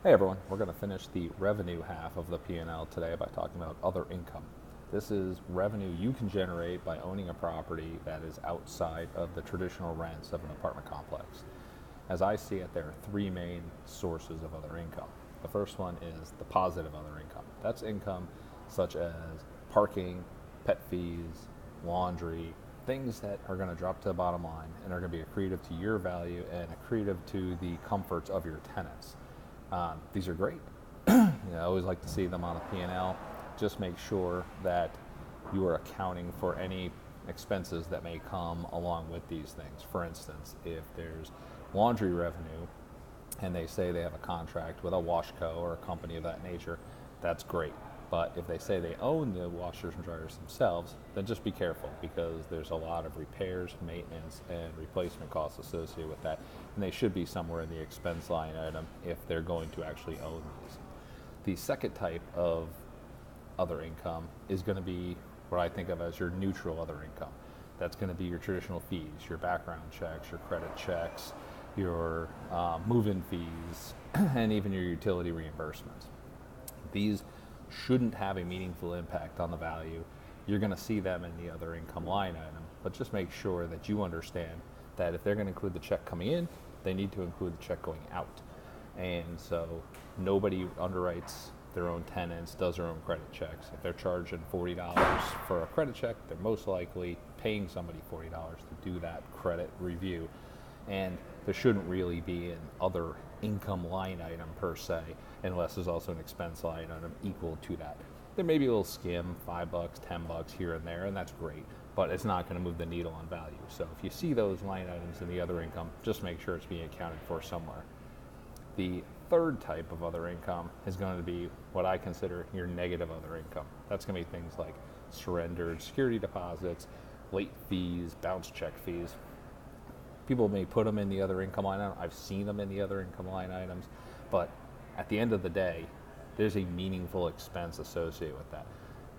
Hey everyone, we're going to finish the revenue half of the P&L today by talking about other income. This is revenue you can generate by owning a property that is outside of the traditional rents of an apartment complex. As I see it, there are three main sources of other income. The first one is the positive other income. That's income such as parking, pet fees, laundry, things that are going to drop to the bottom line and are going to be accretive to your value and accretive to the comforts of your tenants. These are great. I always like to see them on a P&L. Just make sure that you are accounting for any expenses that may come along with these things. For instance, if there's laundry revenue and they say they have a contract with a washco or a company of that nature, that's great. But if they say they own the washers and dryers themselves, then just be careful because there's a lot of repairs, maintenance, and replacement costs associated with that. And they should be somewhere in the expense line item if they're going to actually own these. The second type of other income is going to be what I think of as your neutral other income. That's going to be your traditional fees, your background checks, your credit checks, your move-in fees, and even your utility reimbursements. These shouldn't have a meaningful impact on the value. You're going to see them in the other income line item, but just make sure that you understand that if they're going to include the check coming in, they need to include the check going out. And so nobody underwrites their own tenants, does their own credit checks. If they're charging $40 for a credit check, they're most likely paying somebody $40 to do that credit review. And there shouldn't really be an other income line item per se, unless there's also an expense line item equal to that. There may be a little skim, $5, $10 here and there, and that's great, but it's not going to move the needle on value. So if you see those line items in the other income, just make sure it's being accounted for somewhere. The third type of other income is going to be what I consider your negative other income. That's going to be things like surrendered security deposits, late fees, bounce check fees. People may put them in the other income line item. I've seen them in the other income line items, but at the end of the day, there's a meaningful expense associated with that.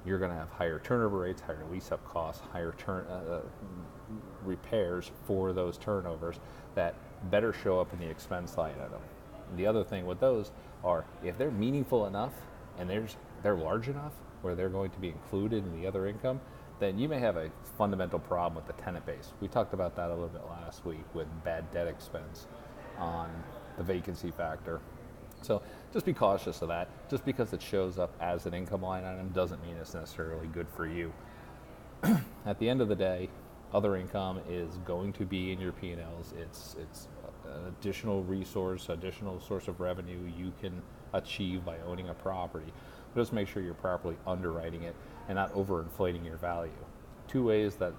You're going to have higher turnover rates, higher lease-up costs, higher repairs for those turnovers that better show up in the expense line item. And the other thing with those are if they're meaningful enough and they're large enough where they're going to be included in the other income, then you may have a fundamental problem with the tenant base. We talked about that a little bit last week with bad debt expense on the vacancy factor. So just be cautious of that. Just because it shows up as an income line item doesn't mean it's necessarily good for you. At the end of the day, other income is going to be in your P&Ls. It's an additional resource, additional source of revenue you can achieve by owning a property. But just make sure you're properly underwriting it and not overinflating your value. Two ways that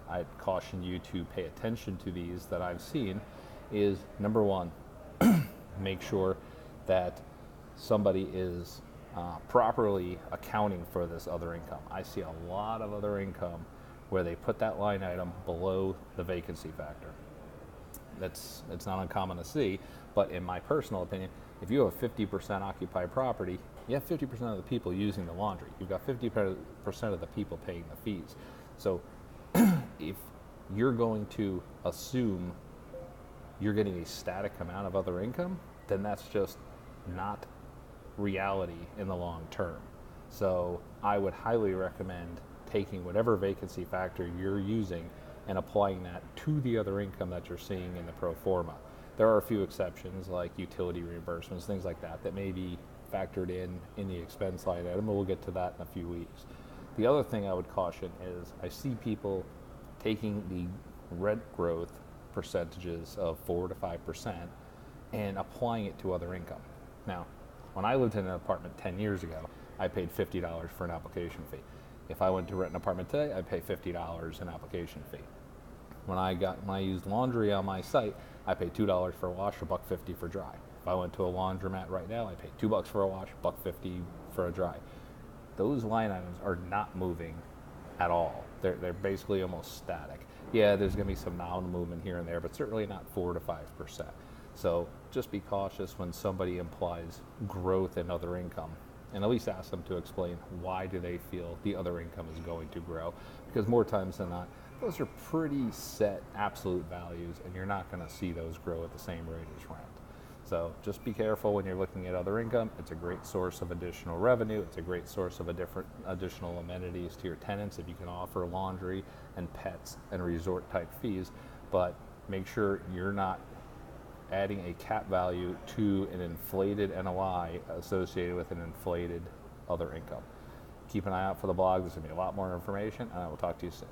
I'd caution you to pay attention to these that I've seen is number one, make sure that somebody is properly accounting for this other income. I see a lot of other income where they put that line item below the vacancy factor. It's not uncommon to see, but in my personal opinion, if you have a 50% occupied property, you have 50% of the people using the laundry. You've got 50% of the people paying the fees. So if you're going to assume you're getting a static amount of other income, then that's just not reality in the long term. So I would highly recommend taking whatever vacancy factor you're using and applying that to the other income that you're seeing in the pro forma. There are a few exceptions like utility reimbursements, things like that, that may be factored in the expense line item, but we'll get to that in a few weeks. The other thing I would caution is I see people taking the rent growth percentages of 4 to 5% and applying it to other income. Now, when I lived in an apartment 10 years ago, I paid $50 for an application fee. If I went to rent an apartment today, I'd pay $50 an application fee. When I used laundry on my site, I pay $2 for a wash, $1.50 for dry. If I went to a laundromat right now, I pay $2 for a wash, $1.50 for a dry. Those line items are not moving at all. They're basically almost static. Yeah, there's going to be some nominal movement here and there, but certainly not 4 to 5%. So just be cautious when somebody implies growth in other income, and at least ask them to explain why do they feel the other income is going to grow, because more times than not, those are pretty set absolute values, and you're not going to see those grow at the same rate as rent. So just be careful when you're looking at other income. It's a great source of additional revenue. It's a great source of additional amenities to your tenants if you can offer laundry and pets and resort type fees. But make sure you're not adding a cap value to an inflated NOI associated with an inflated other income. Keep an eye out for the blog. There's going to be a lot more information, and I will talk to you soon.